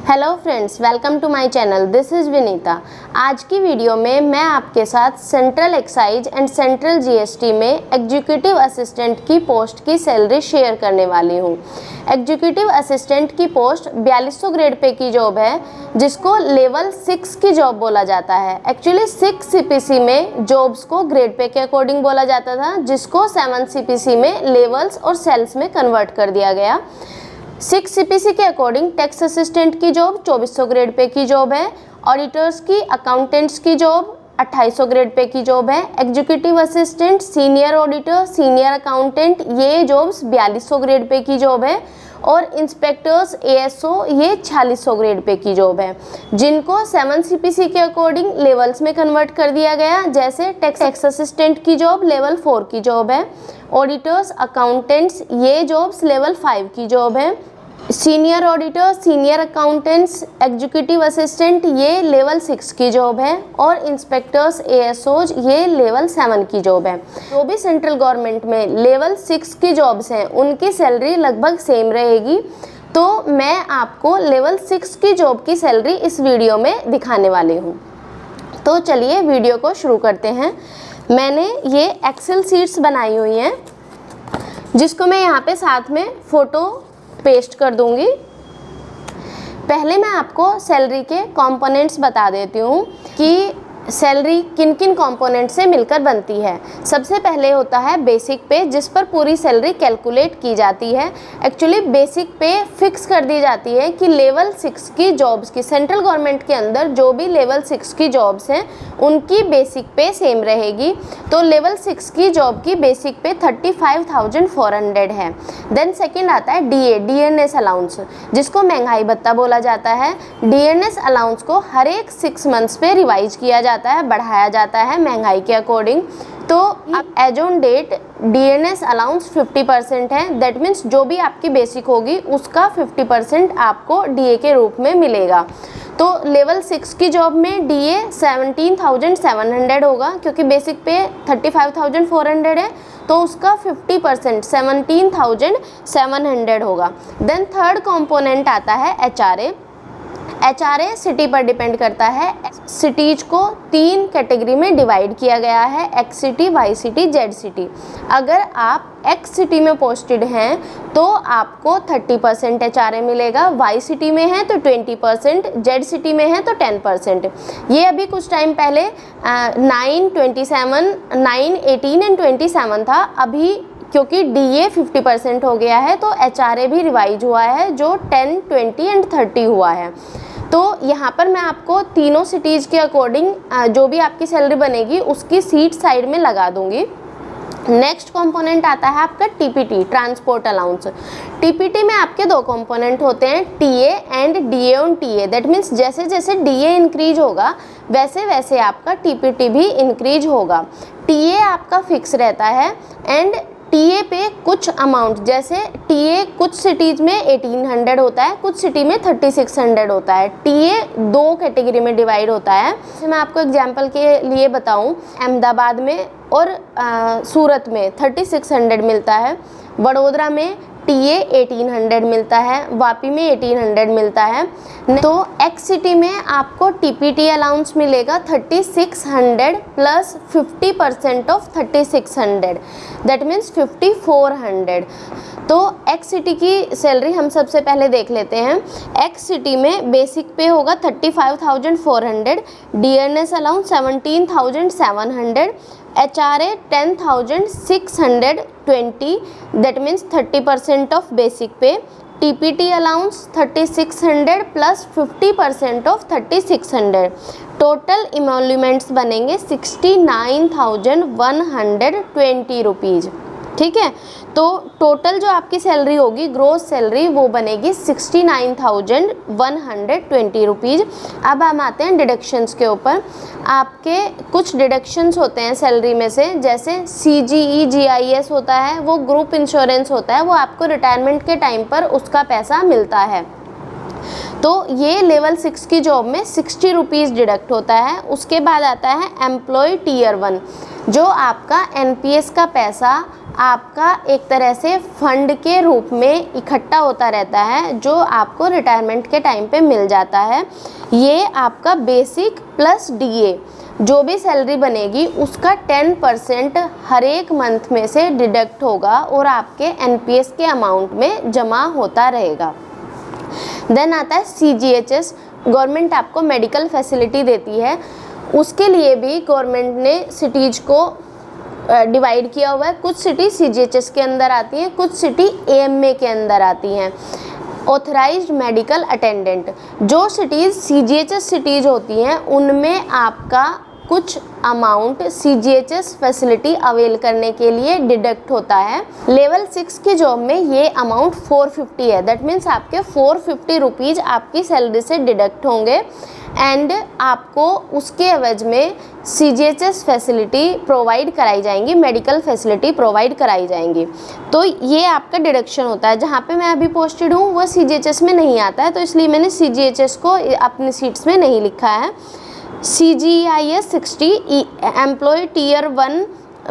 Hello friends, welcome to my channel. This is Vineeta. आज की video में मैं आपके साथ central excise and central GST में एग्जीक्यूटिव असिस्टेंट की पोस्ट की सैलरी शेयर करने वाली हूँ। एग्जीक्यूटिव असिस्टेंट की पोस्ट 4200 ग्रेड पे की जॉब है, जिसको लेवल 6 की जॉब बोला जाता है। एक्चुअली 6 सीपीसी में जॉब्स को ग्रेड पे के अकॉर्डिंग बोला जाता था, जिसको 7 सीपीसी में लेवल्स और सेल्स में कन्वर्ट कर दिया गया। 6 सीपीसी के अकॉर्डिंग टैक्स असिस्टेंट की जॉब 2400 ग्रेड पे की जॉब है। ऑडिटर्स की, अकाउंटेंट्स की जॉब 2800 ग्रेड पे की जॉब है। Executive assistant, senior auditor, senior accountant, ये जॉब्स 4200 ग्रेड पे की जॉब है। और इंस्पेक्टर्स, एएसओ, ये 4600 ग्रेड पे की जॉब है, जिनको 7 सीपीसी के अकॉर्डिंग लेवल्स में कन्वर्ट कर दिया गया। जैसे टैक्स असिस्टेंट की जॉब लेवल 4 की जॉब है। ऑडिटर्स, अकाउंटेंट्स, ये जॉब्स लेवल 5 की जॉब है। Senior auditor, senior accountants, executive assistant, ये लेवल 6 की जॉब है। और इंस्पेक्टर्स, एएसओज, ये लेवल 7 की जॉब है। जो भी सेंट्रल गवर्नमेंट में लेवल 6 की जॉब्स हैं, उनकी सैलरी लगभग सेम रहेगी। तो मैं आपको लेवल 6 की जॉब की सैलरी इस वीडियो में दिखाने वाली हूँ। तो चलिए वीडियो को शुरू करते हैं। मैंने ये एक्सेल शीट्स बनाई हुई हैं, जिसको मैं यहाँ पे साथ में फ़ोटो पेस्ट कर दूंगी। पहले मैं आपको सैलरी के कंपोनेंट्स बता देती हूँ कि सैलरी किन किन कंपोनेंट से मिलकर बनती है। सबसे पहले होता है बेसिक पे, जिस पर पूरी सैलरी कैलकुलेट की जाती है। एक्चुअली बेसिक पे फिक्स कर दी जाती है कि लेवल 6 की जॉब्स की, सेंट्रल गवर्नमेंट के अंदर जो भी लेवल 6 की जॉब्स हैं, उनकी बेसिक पे सेम रहेगी। तो लेवल 6 की जॉब की बेसिक पे 35,400 है। देन सेकेंड आता है डीएनएस अलाउंस, जिसको महंगाई भत्ता बोला जाता है। डीएनएस अलाउंस को हर एक 6 मंथ्स पे रिवाइज किया जाता है, बढ़ाया जाता है महंगाई के अकॉर्डिंग। तो अब as on date DNS allowance 50% है। दैट मीन्स जो भी आपकी बेसिक होगी उसका 50% आपको डीए के रूप में मिलेगा। तो लेवल 6 की जॉब में डीए 17,700 होगा, क्योंकि बेसिक पे 35,400 है, तो उसका 50% 17,700 होगा। देन थर्ड कंपोनेंट आता है एचआरए। एचआरए सिटी पर डिपेंड करता है। सिटीज को 3 कैटेगरी में डिवाइड किया गया है, X city, Y city, Z city. अगर आप एक्स सिटी में पोस्टेड हैं तो आपको 30% एचआरए मिलेगा, वाई सिटी में है तो 20%, जेड सिटी में है तो 10%। ये अभी कुछ टाइम पहले 9, 27, 9, 18 एंड 27 था। अभी क्योंकि डीए 50% हो गया है, तो एचआरए भी रिवाइज हुआ है, जो 10, 20 एंड 30 हुआ है। तो यहाँ पर मैं आपको तीनों सिटीज़ के अकॉर्डिंग जो भी आपकी सैलरी बनेगी उसकी सीट साइड में लगा दूंगी। नेक्स्ट कंपोनेंट आता है आपका टीपीटी, ट्रांसपोर्ट अलाउंस। टीपीटी में आपके 2 कंपोनेंट होते हैं, TA and DA on TA. That means जैसे जैसे डीए इंक्रीज होगा वैसे वैसे आपका टीपीटी भी इंक्रीज होगा। टीए आपका फिक्स रहता है एंड टीए पे कुछ अमाउंट, जैसे टीए कुछ सिटीज़ में 1800 होता है, कुछ सिटी में 3600 होता है। टीए 2 कैटेगरी में डिवाइड होता है। जैसे मैं आपको एग्जांपल के लिए बताऊं, अहमदाबाद में और सूरत में 3600 मिलता है। वडोदरा में टीए 1800 मिलता है, वापी में 1800 मिलता है। तो एक्स सिटी में आपको टीपीटी अलाउंस मिलेगा 3600 प्लस 50% ऑफ 3600, दैट मीन्स 5400। तो एक्स सिटी की सैलरी हम सबसे पहले देख लेते हैं। एक्स सिटी में बेसिक पे होगा 35,400, DNS allowance 17,700, HRA 10,620, that means 30% of basic pay. TPT allowance 3600 plus 50% of 3600। Total emoluments बनेंगे 69,120 रुपीज़। ठीक है, तो टोटल जो आपकी सैलरी होगी, ग्रोस सैलरी, वो बनेगी 69,120 रुपीज़। अब हम आते हैं डिडक्शंस के ऊपर। आपके कुछ डिडक्शंस होते हैं सैलरी में से, जैसे सीजीई जीआईएस होता है, वो ग्रुप इंश्योरेंस होता है, वो आपको रिटायरमेंट के टाइम पर उसका पैसा मिलता है। तो ये लेवल 6 की जॉब में 60 रुपीज़ डिडक्ट होता है। उसके बाद आता है एम्प्लॉय टीयर 1, जो आपका एनपीएस का पैसा आपका एक तरह से फंड के रूप में इकट्ठा होता रहता है, जो आपको रिटायरमेंट के टाइम पे मिल जाता है। ये आपका बेसिक प्लस डीए जो भी सैलरी बनेगी उसका 10% हर एक मंथ में से डिडक्ट होगा और आपके एनपीएस के अमाउंट में जमा होता रहेगा। देन आता है सीजीएचएस। गवर्नमेंट आपको मेडिकल फैसिलिटी देती है, उसके लिए भी गवर्नमेंट ने सिटीज़ को डिवाइड किया हुआ है। कुछ सिटी सीजीएचएस के अंदर आती हैं, कुछ सिटी एएमए के अंदर आती हैं। ऑथराइज्ड मेडिकल अटेंडेंट, जो सिटीज़ सीजीएचएस सिटीज़ होती हैं उनमें आपका कुछ अमाउंट सीजीएचएस फैसिलिटी अवेल करने के लिए डिडक्ट होता है। लेवल 6 की जॉब में ये अमाउंट 450 है। दैट मीन्स आपके 450 रुपीज़ आपकी सैलरी से डिडक्ट होंगे एंड आपको उसके एवज में सीजीएचएस फैसिलिटी प्रोवाइड कराई जाएंगी, मेडिकल फैसिलिटी प्रोवाइड कराई जाएंगी। तो ये आपका डिडक्शन होता है। जहाँ पे मैं अभी पोस्टेड हूँ वो सीजीएचएस में नहीं आता है, तो इसलिए मैंने सीजीएचएस को अपनी सीट्स में नहीं लिखा है। CGIS 60 employ tier 1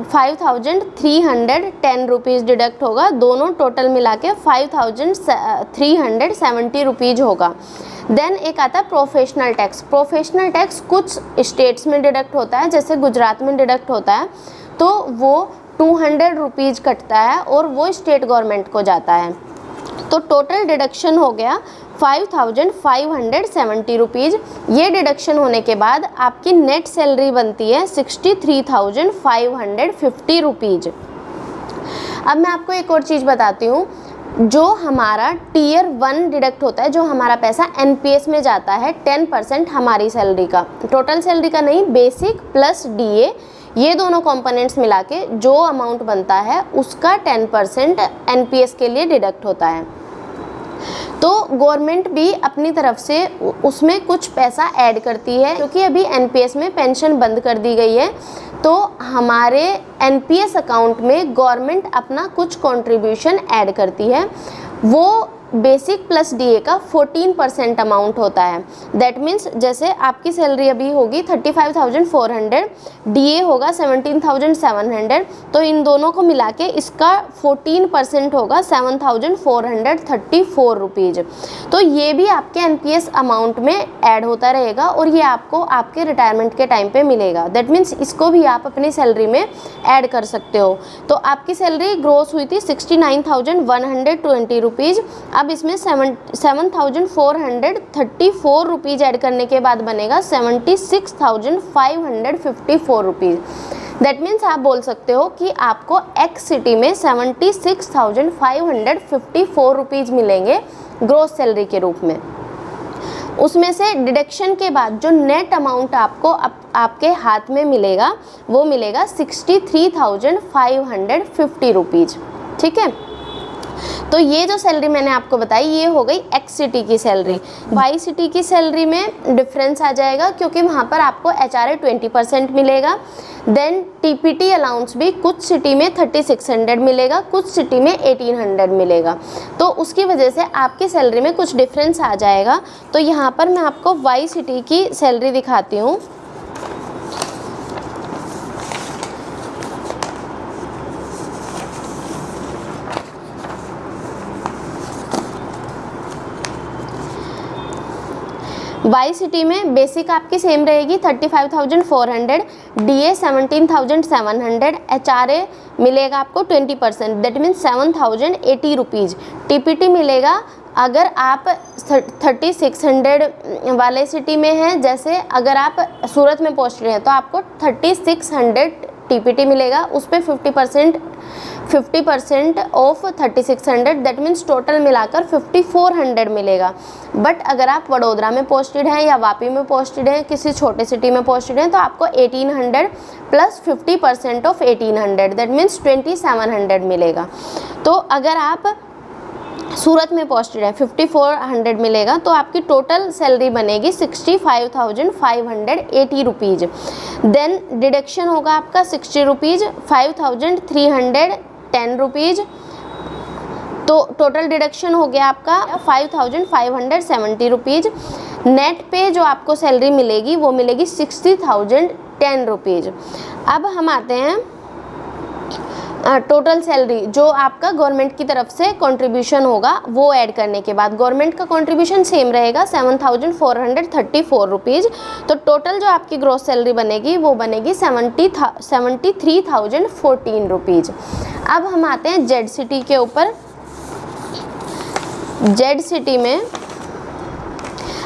5310 rupees deduct होगा। दोनों टोटल मिला के 5370 रुपीज़ होगा। देन एक आता है प्रोफेशनल टैक्स। प्रोफेशनल टैक्स कुछ स्टेट्स में डिडक्ट होता है, जैसे गुजरात में डिडक्ट होता है, तो वो 200 रुपीज़ कटता है और वो स्टेट गवर्नमेंट को जाता है। तो टोटल डिडक्शन हो गया 5570 रुपीज़। ये डिडक्शन होने के बाद आपकी नेट सैलरी बनती है 63,550 रुपीज़। अब मैं आपको एक और चीज़ बताती हूँ। जो हमारा टीयर 1 डिडक्ट होता है, जो हमारा पैसा एनपीएस में जाता है 10% हमारी सैलरी का, टोटल सैलरी का नहीं, बेसिक प्लस डीए, ये दोनों कंपोनेंट्स मिला के जो अमाउंट बनता है उसका 10% एनपीएस के लिए डिडक्ट होता है। तो गवर्नमेंट भी अपनी तरफ से उसमें कुछ पैसा ऐड करती है, क्योंकि अभी एनपीएस में पेंशन बंद कर दी गई है। तो हमारे एनपीएस अकाउंट में गवर्नमेंट अपना कुछ कंट्रीब्यूशन ऐड करती है। वो बेसिक प्लस डीए का 14% अमाउंट होता है। दैट मीन्स जैसे आपकी सैलरी अभी होगी 35,400, डीए होगा 17,700, तो इन दोनों को मिला के इसका 14% होगा 7,434 रुपीज़। तो ये भी आपके एनपीएस अमाउंट में ऐड होता रहेगा और ये आपको आपके रिटायरमेंट के टाइम पे मिलेगा। दैट मीन्स इसको भी आप अपनी सैलरी में ऐड कर सकते हो। तो आपकी सैलरी ग्रोस हुई थी 69,120 रुपीज़। अब इसमें 7,434 रुपीज़ ऐड करने के बाद बनेगा 76,554 रुपीज़। दैट मीन्स आप बोल सकते हो कि आपको एक्स सिटी में 76,554 रुपीज़ मिलेंगे ग्रोस सैलरी के रूप में। उसमें से डिडक्शन के बाद जो नेट अमाउंट आपको आपके हाथ में मिलेगा वो मिलेगा 63,550 रुपीज़। ठीक है, तो ये जो सैलरी मैंने आपको बताई ये हो गई एक्स सिटी की सैलरी। वाई सिटी की सैलरी में डिफरेंस आ जाएगा, क्योंकि वहाँ पर आपको एचआरए 20% मिलेगा। देन टीपीटी अलाउंस भी कुछ सिटी में 3600 मिलेगा, कुछ सिटी में 1800 मिलेगा। तो उसकी वजह से आपकी सैलरी में कुछ डिफरेंस आ जाएगा। तो यहाँ पर मैं आपको वाई सिटी की सैलरी दिखाती हूँ। वाई सिटी में बेसिक आपकी सेम रहेगी 35,400, डीए 17,700, एचआरए मिलेगा आपको 20%, दैट मीन्स 7,080 रुपीज़। टीपीटी मिलेगा अगर आप 3600 वाले सिटी में हैं, जैसे अगर आप सूरत में पोस्टेड हैं तो आपको 3600 टीपीटी मिलेगा, उस पर 50% ऑफ 3600, दैट मीन्स टोटल मिलाकर 5400 मिलेगा। बट अगर आप वडोदरा में पोस्टेड हैं या वापी में पोस्टेड हैं, किसी छोटे सिटी में पोस्टेड हैं, तो आपको 1800 प्लस 50% ऑफ 1800, दैट मीन्स 2700 मिलेगा। तो अगर आप सूरत में पोस्टेड है 5400 मिलेगा, तो आपकी टोटल सैलरी बनेगी 65,580 रुपीज़। देन डिडक्शन होगा आपका 60 रुपीज़, 5,310 रुपीज़। तो टोटल डिडक्शन हो गया आपका 5,570 रुपीज़। नेट पे जो आपको सैलरी मिलेगी वो मिलेगी 60,010 रुपीज़। अब हम आते हैं टोटल सैलरी जो आपका गवर्नमेंट की तरफ से कंट्रीब्यूशन होगा वो ऐड करने के बाद गवर्नमेंट का कंट्रीब्यूशन सेम रहेगा 7,434 रुपीज़। तो टोटल जो आपकी ग्रॉस सैलरी बनेगी वो बनेगी 73,014 रुपीज़। अब हम आते हैं जेड सिटी के ऊपर। जेड सिटी में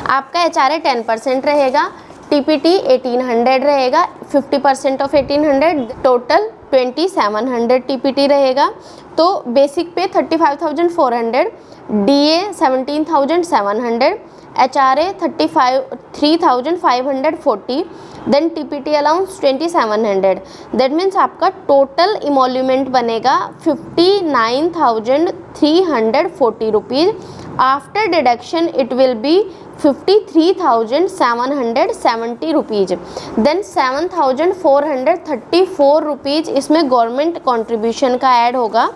आपका HRA 10% रहेगा, TPT 1800 रहेगा, 50% ऑफ 1800, टोटल 2700 TPT रहेगा। तो बेसिक पे 35,400, DA 17,700, HRA 3,540, then TPT allowance 2,700। That means आपका टोटल इमोल्यूमेंट बनेगा 59,340 रुपीज़। After deduction it will be 53,770 rupees. Then 7,434 rupees इसमें गवर्नमेंट कंट्रीब्यूशन का ऐड होगा।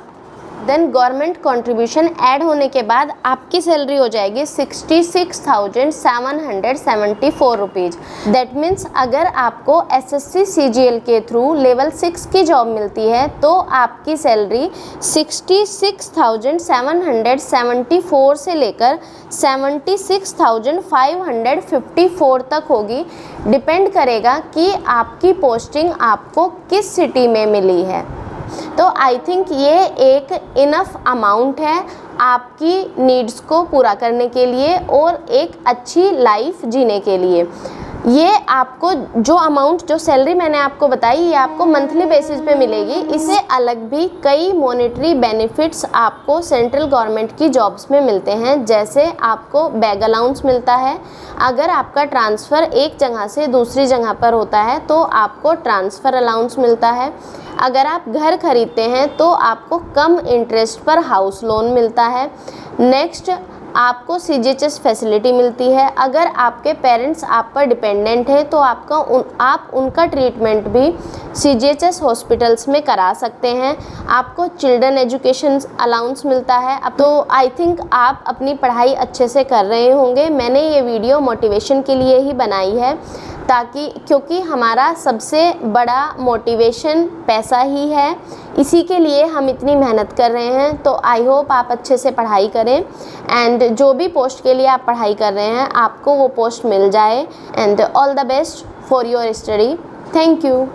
देन गवर्नमेंट कंट्रीब्यूशन ऐड होने के बाद आपकी सैलरी हो जाएगी 66,774 रुपीज़। दैट मीन्स अगर आपको SSC CGL के थ्रू लेवल 6 की जॉब मिलती है तो आपकी सैलरी 66,774 से लेकर 76,554 तक होगी। डिपेंड करेगा कि आपकी पोस्टिंग आपको किस सिटी में मिली है। तो आई थिंक ये एक इनफ अमाउंट है आपकी नीड्स को पूरा करने के लिए और एक अच्छी लाइफ जीने के लिए। ये आपको जो अमाउंट जो सैलरी मैंने आपको बताई ये आपको मंथली बेसिस पे मिलेगी। इससे अलग भी कई मॉनेटरी बेनिफिट्स आपको सेंट्रल गवर्नमेंट की जॉब्स में मिलते हैं, जैसे आपको बैग अलाउंस मिलता है। अगर आपका ट्रांसफ़र एक जगह से दूसरी जगह पर होता है तो आपको ट्रांसफ़र अलाउंस मिलता है। अगर आप घर खरीदते हैं तो आपको कम इंटरेस्ट पर हाउस लोन मिलता है। नेक्स्ट आपको CGHS फैसिलिटी मिलती है। अगर आपके पेरेंट्स आप पर डिपेंडेंट हैं तो आप उनका ट्रीटमेंट भी CGHS हॉस्पिटल्स में करा सकते हैं। आपको चिल्ड्रन एजुकेशन अलाउंस मिलता है। अब तो आई थिंक आप अपनी पढ़ाई अच्छे से कर रहे होंगे। मैंने ये वीडियो मोटिवेशन के लिए ही बनाई है ताकि क्योंकि हमारा सबसे बड़ा मोटिवेशन पैसा ही है, इसी के लिए हम इतनी मेहनत कर रहे हैं। तो आई होप आप अच्छे से पढ़ाई करें एंड जो भी पोस्ट के लिए आप पढ़ाई कर रहे हैं आपको वो पोस्ट मिल जाए। And all the best for your study. Thank you.